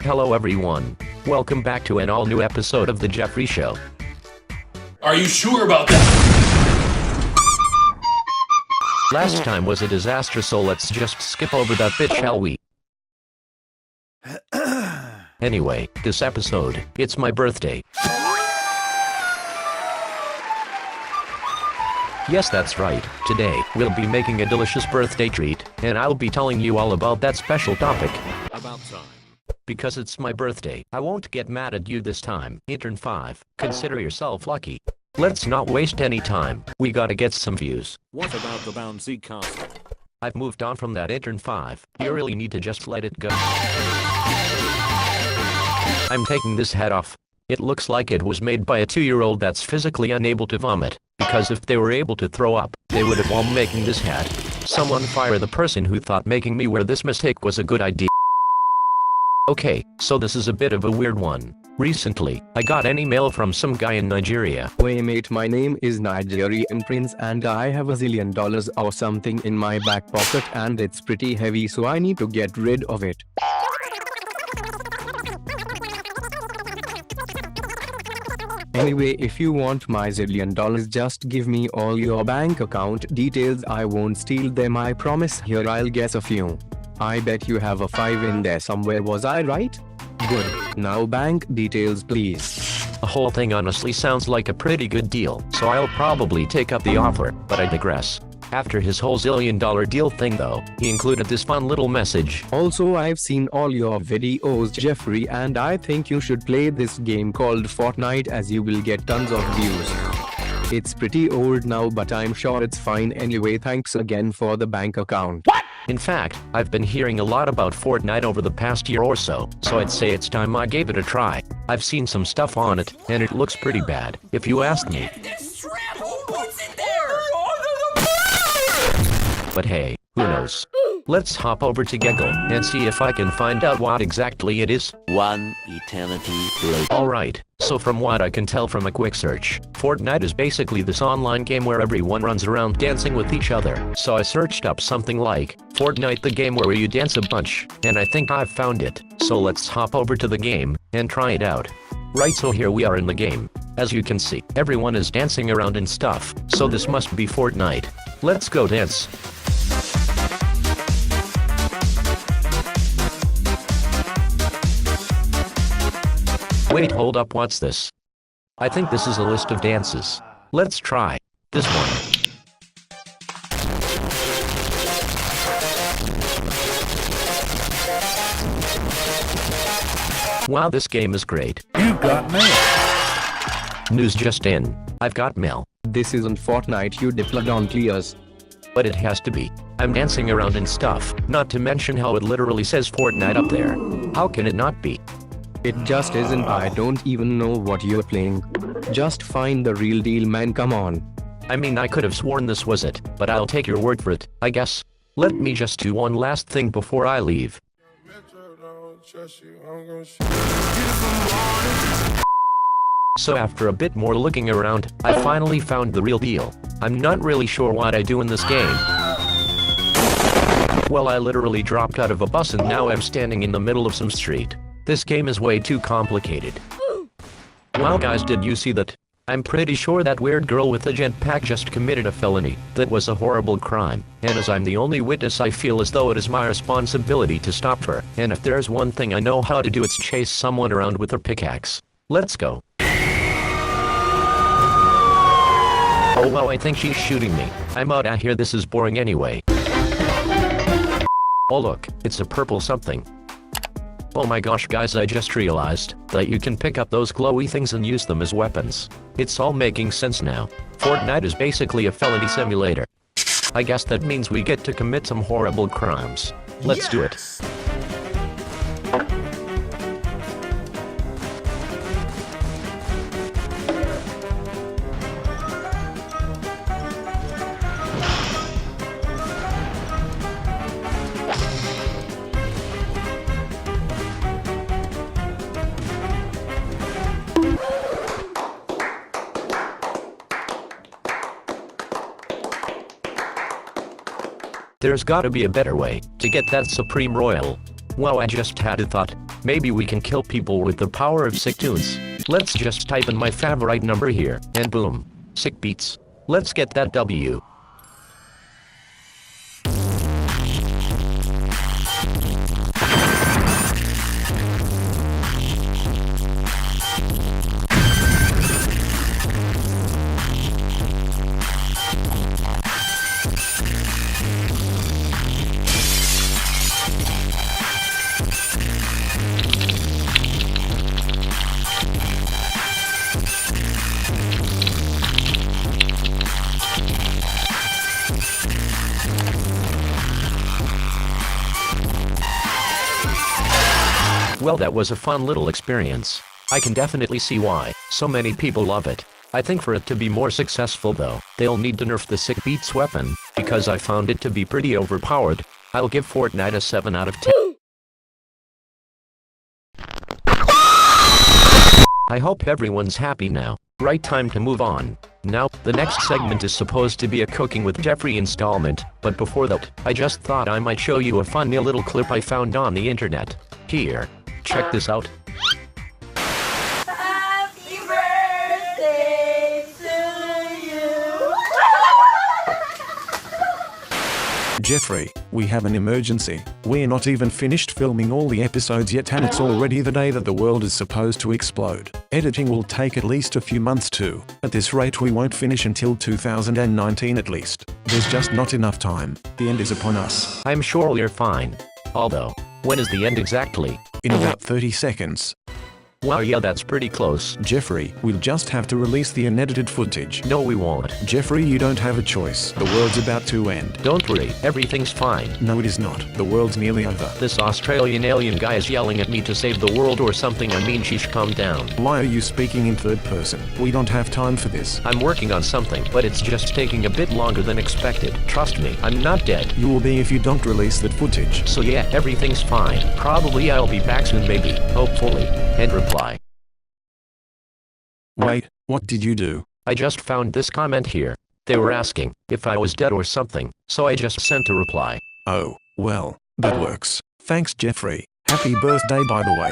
Hello everyone. Welcome back to an all-new episode of The Jeffery Show. Are you sure about that? Last time was a disaster, so let's just skip over that bit, shall we? Anyway, this episode, it's my birthday. Yes, that's right. Today, we'll be making a delicious birthday treat, and I'll be telling you all about that special topic. About time. Because it's my birthday, I won't get mad at you this time. Intern 5, consider yourself lucky. Let's not waste any time. We gotta get some views. What about the bouncy castle? I've moved on from that, Intern 5. You really need to just let it go. I'm taking this hat off. It looks like it was made by a 2-year-old that's physically unable to vomit. Because if they were able to throw up, they would have while making this hat. Someone fire the person who thought making me wear this mistake was a good idea. Okay, so this is a bit of a weird one. Recently, I got an email from some guy in Nigeria. Wait mate, my name is Nigerian Prince and I have $1 zillion or something in my back pocket and it's pretty heavy, so I need to get rid of it. Anyway, if you want my $1 zillion, just give me all your bank account details. I won't steal them, I promise. Here, I'll guess a few. I bet you have a 5 in there somewhere, was I right? Good. Now bank details please. The whole thing honestly sounds like a pretty good deal, so I'll probably take up the offer, but I digress. After his whole $1 zillion deal thing though, he included this fun little message. Also, I've seen all your videos, Jeffrey, and I think you should play this game called Fortnite as you will get tons of views. It's pretty old now, but I'm sure it's fine anyway. Thanks again for the bank account. What? In fact, I've been hearing a lot about Fortnite over the past year or so I'd say it's time I gave it a try. I've seen some stuff on it, and it looks pretty bad, if you ask me. What's in there? But hey, who knows? Let's hop over to Gaggle and see if I can find out what exactly it is. One eternity later. Alright, so from what I can tell from a quick search, Fortnite is basically this online game where everyone runs around dancing with each other. So I searched up something like, Fortnite the game where you dance a bunch, and I think I've found it. So let's hop over to the game, and try it out. Right, so here we are in the game. As you can see, everyone is dancing around and stuff, so this must be Fortnite. Let's go dance. Wait, hold up, what's this? I think this is a list of dances. Let's try this one. Wow, this game is great. You got mail. News just in. I've got mail. This isn't Fortnite, you diplodontias. But it has to be. I'm dancing around and stuff, not to mention how it literally says Fortnite up there. How can it not be? It just isn't. I don't even know what you're playing. Just find the real deal, man, come on. I mean, I could have sworn this was it, but I'll take your word for it, I guess. Let me just do one last thing before I leave. So after a bit more looking around, I finally found the real deal. I'm not really sure what I do in this game. Well, I literally dropped out of a bus and now I'm standing in the middle of some street. This game is way too complicated. Wow guys, did you see that? I'm pretty sure that weird girl with the jetpack just committed a felony. That was a horrible crime, and as I'm the only witness, I feel as though it is my responsibility to stop her. And if there's one thing I know how to do, it's chase someone around with a pickaxe. Let's go. Oh wow, I think she's shooting me. I'm out of here, this is boring anyway. Oh look, it's a purple something. Oh my gosh guys, I just realized that you can pick up those glowy things and use them as weapons. It's all making sense now. Fortnite is basically a felony simulator. I guess that means we get to commit some horrible crimes. Let's do it. There's gotta be a better way to get that Supreme Royal. Wow, I just had a thought. Maybe we can kill people with the power of sick tunes. Let's just type in my favorite number here, and boom. Sick beats. Let's get that W. Well, that was a fun little experience. I can definitely see why so many people love it. I think for it to be more successful though, they'll need to nerf the sick beats weapon, because I found it to be pretty overpowered. I'll give Fortnite a 7 out of 10. I hope everyone's happy now. Right, time to move on. Now, the next segment is supposed to be a Cooking with Jeffrey installment, but before that, I just thought I might show you a funny little clip I found on the internet. Here. Check this out. Happy birthday to you. Jeffrey, we have an emergency. We're not even finished filming all the episodes yet and it's already the day that the world is supposed to explode. Editing will take at least a few months too. At this rate we won't finish until 2019 at least. There's just not enough time. The end is upon us. I'm sure we're fine. Although, when is the end exactly? In about 30 seconds. Wow, yeah, that's pretty close. Jeffrey, we'll just have to release the unedited footage. No, we won't. Jeffrey, you don't have a choice. The world's about to end. Don't worry, everything's fine. No, it is not. The world's nearly over. This Australian alien guy is yelling at me to save the world or something. I mean, sheesh, calm down. Why are you speaking in third person? We don't have time for this. I'm working on something, but it's just taking a bit longer than expected. Trust me, I'm not dead. You will be if you don't release that footage. So yeah, everything's fine. Probably I'll be back soon, maybe. Hopefully. End reply. Wait, what did you do? I just found this comment here. They were asking if I was dead or something, so I just sent a reply. Oh, well, that works. Thanks, Jeffrey. Happy birthday, by the way.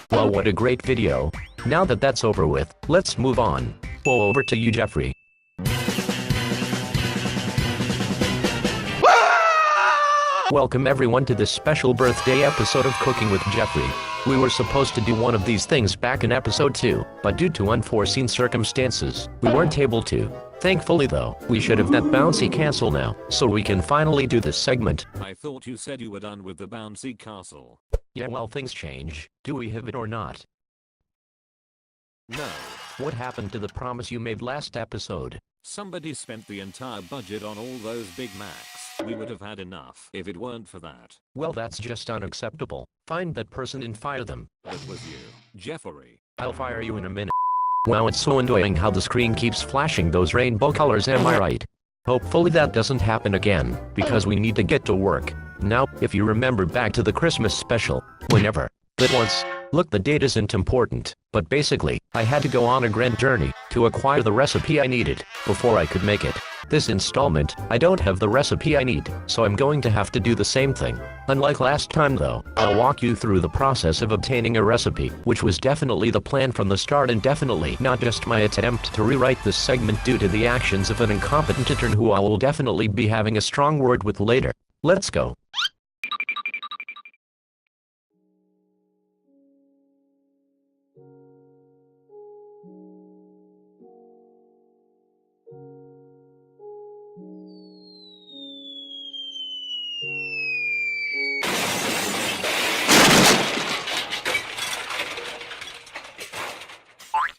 Well, what a great video. Now that that's over with, let's move on. Well, over to you, Jeffrey. Welcome everyone to this special birthday episode of Cooking with Jeffrey. We were supposed to do one of these things back in episode 2, but due to unforeseen circumstances, we weren't able to. Thankfully though, we should have that bouncy castle now, so we can finally do this segment. I thought you said you were done with the bouncy castle. Yeah, well, things change. Do we have it or not? No. What happened to the promise you made last episode? Somebody spent the entire budget on all those Big Macs. We would have had enough if it weren't for that. Well, that's just unacceptable. Find that person and fire them. That was you, Jeffery. I'll fire you in a minute. Wow, it's so annoying how the screen keeps flashing those rainbow colors, am I right? Hopefully that doesn't happen again, because we need to get to work. Now, if you remember back to the Christmas special, whenever, but once, look, the date isn't important, but basically, I had to go on a grand journey to acquire the recipe I needed before I could make it. This installment, I don't have the recipe I need, so I'm going to have to do the same thing. Unlike last time though, I'll walk you through the process of obtaining a recipe, which was definitely the plan from the start and definitely not just my attempt to rewrite this segment due to the actions of an incompetent intern who I will definitely be having a strong word with later. Let's go.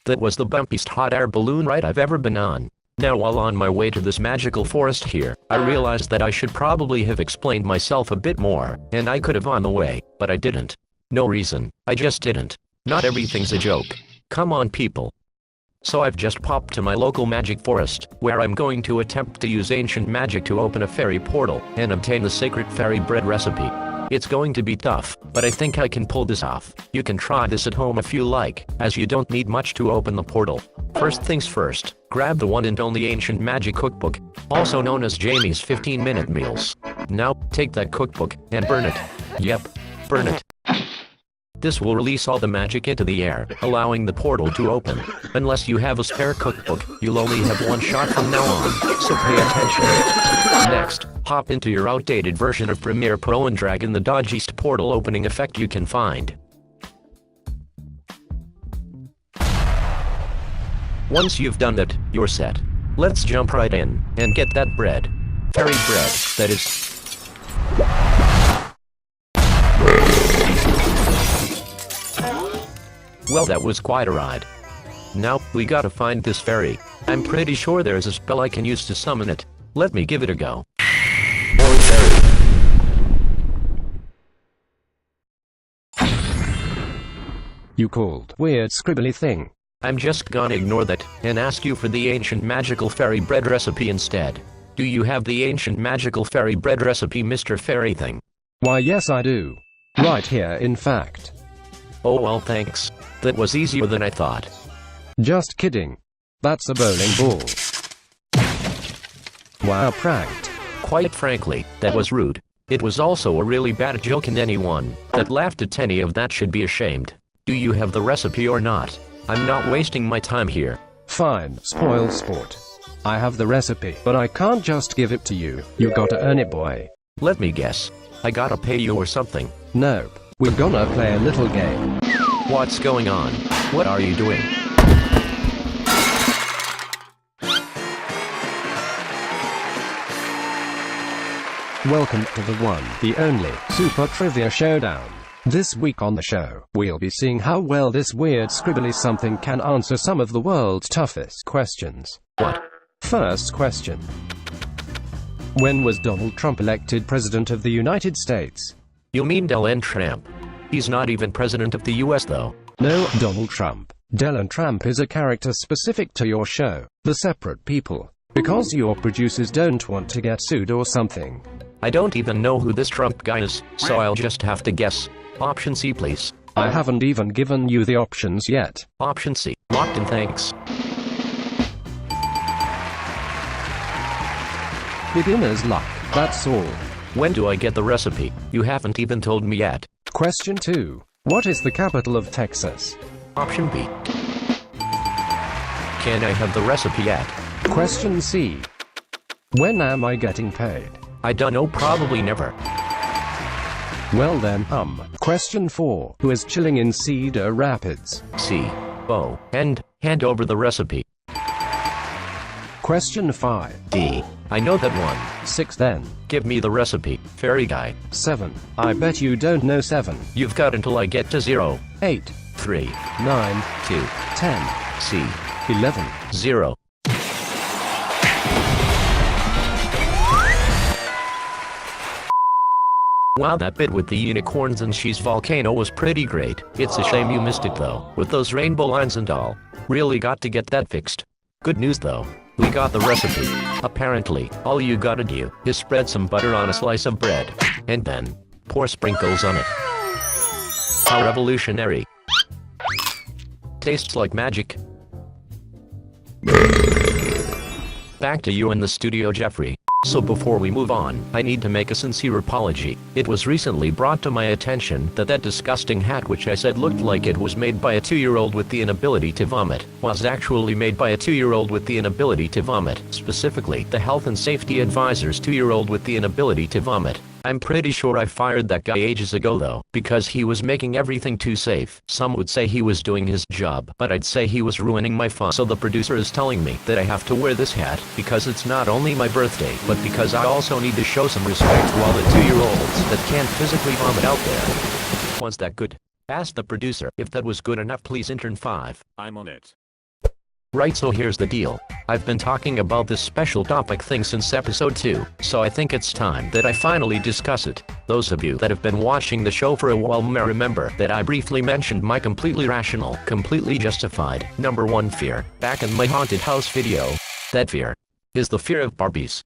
That was the bumpiest hot air balloon ride I've ever been on. Now, while on my way to this magical forest here, I realized that I should probably have explained myself a bit more, and I could have on the way, but I didn't. No reason, I just didn't. Not everything's a joke. Come on, people. So I've just popped to my local magic forest, where I'm going to attempt to use ancient magic to open a fairy portal and obtain the sacred fairy bread recipe. It's going to be tough, but I think I can pull this off. You can try this at home if you like, as you don't need much to open the portal. First things first, grab the one and only Ancient Magic Cookbook, also known as Jamie's 15-minute meals. Now, take that cookbook and burn it. Yep. Burn it. This will release all the magic into the air, allowing the portal to open. Unless you have a spare cookbook, you'll only have one shot from now on, so pay attention. Next, hop into your outdated version of Premiere Pro and drag in the dodgiest portal opening effect you can find. Once you've done that, you're set. Let's jump right in and get that bread. Fairy bread, that is. Well, that was quite a ride. Now, we gotta find this fairy. I'm pretty sure there's a spell I can use to summon it. Let me give it a go. Boy fairy. You called weird scribbly thing. I'm just gonna ignore that and ask you for the ancient magical fairy bread recipe instead. Do you have the ancient magical fairy bread recipe, Mr. Fairy Thing? Why, yes I do. Right here, in fact. Oh well, thanks. That was easier than I thought. Just kidding. That's a bowling ball. Wow, pranked. Quite frankly, that was rude. It was also a really bad joke, and anyone that laughed at any of that should be ashamed. Do you have the recipe or not? I'm not wasting my time here. Fine, spoil sport. I have the recipe, but I can't just give it to you. You gotta earn it, boy. Let me guess. I gotta pay you or something. Nope. We're gonna play a little game. What's going on? What are you doing? Welcome to the one, the only, Super Trivia Showdown. This week on the show, we'll be seeing how well this weird scribbly something can answer some of the world's toughest questions. What? First question. When was Donald Trump elected President of the United States? You mean Donald Trump? He's not even president of the US though. No, Donald Trump. Donald Trump is a character specific to your show, The Separate People. Because your producers don't want to get sued or something. I don't even know who this Trump guy is, so I'll just have to guess. Option C, please. I haven't even given you the options yet. Option C. Locked in, thanks. Beginner's luck, that's all. When do I get the recipe? You haven't even told me yet. Question 2. What is the capital of Texas? Option B. Can I have the recipe yet? Question C. When am I getting paid? I don't know, probably never. Well then, Question 4. Who is chilling in Cedar Rapids? C. Oh, and hand over the recipe. Question 5. D. I know that one. 6 then. Give me the recipe, fairy guy. 7. I bet you don't know 7. You've got until I get to 0. 8. 3. 9. 2. 10. C. 11. 0. Wow, that bit with the unicorns and she's volcano was pretty great. It's a shame you missed it though, with those rainbow lines and all. Really got to get that fixed. Good news though. We got the recipe. Apparently, all you gotta do is spread some butter on a slice of bread, and then pour sprinkles on it. How revolutionary. Tastes like magic. Back to you in the studio, Jeffrey. So before we move on, I need to make a sincere apology. It was recently brought to my attention that that disgusting hat, which I said looked like it was made by a 2-year-old with the inability to vomit, was actually made by a 2-year-old with the inability to vomit. Specifically, the Health and Safety Advisor's 2-year-old with the inability to vomit. I'm pretty sure I fired that guy ages ago though, because he was making everything too safe. Some would say he was doing his job, but I'd say he was ruining my fun. So the producer is telling me that I have to wear this hat, because it's not only my birthday, but because I also need to show some respect to all the 2-year-olds that can't physically vomit out there. Was that good? Asked the producer. If that was good enough, please enter 5. I'm on it. Right, so here's the deal. I've been talking about this special topic thing since episode 2, so I think it's time that I finally discuss it. Those of you that have been watching the show for a while may remember that I briefly mentioned my completely rational, completely justified, number 1 fear, back in my haunted house video. That fear is the fear of Barbies.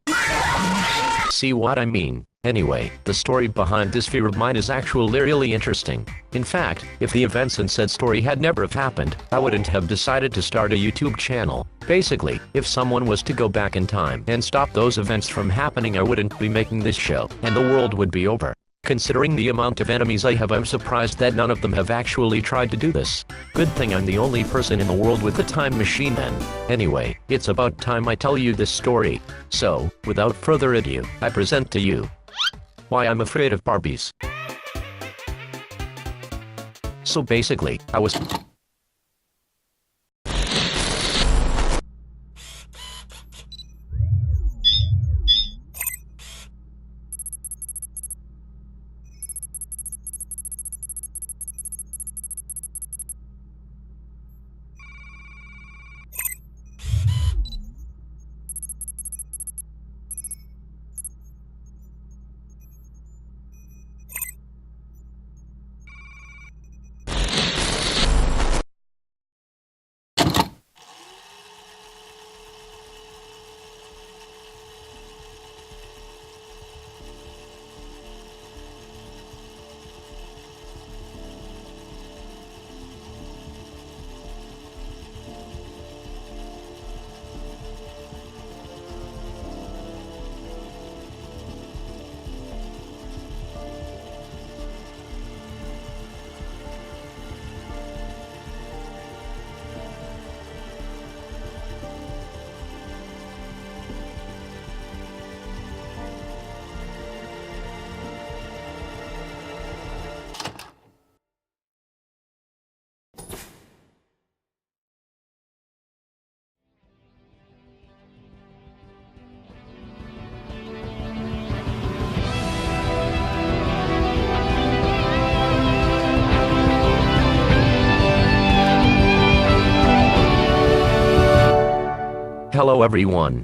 See what I mean? Anyway, the story behind this fear of mine is actually really interesting. In fact, if the events in said story had never have happened, I wouldn't have decided to start a YouTube channel. Basically, if someone was to go back in time and stop those events from happening, I wouldn't be making this show, and the world would be over. Considering the amount of enemies I have, I'm surprised that none of them have actually tried to do this. Good thing I'm the only person in the world with a time machine then. Anyway, it's about time I tell you this story. So, without further ado, I present to you why I'm afraid of Barbies. So basically, I was Hello everyone.